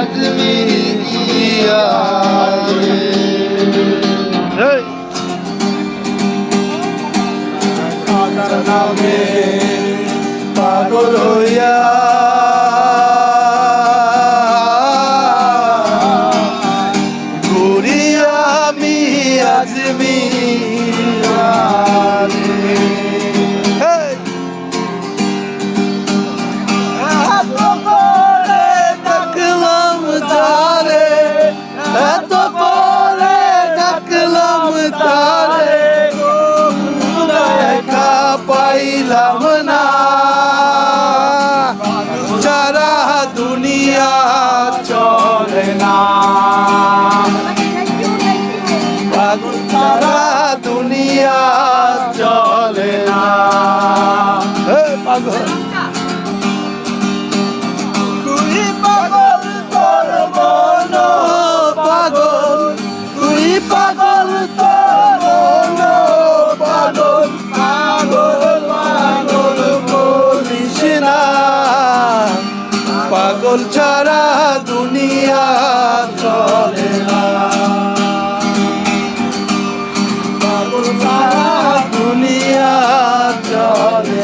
আজমি নামে পাগল হইয়া ঘুরি আমি আজমি পাইলাম না যারা দুনিয়া চলে না পাগল যারা দুনিয়া চলে না পাগল তুই পাগল তোর মন পাগল তুই পাগল তোর মন পাগল পাগল ছাড়া দুনিয়া চলে না পাগল ছাড়া দুনিয়া চলে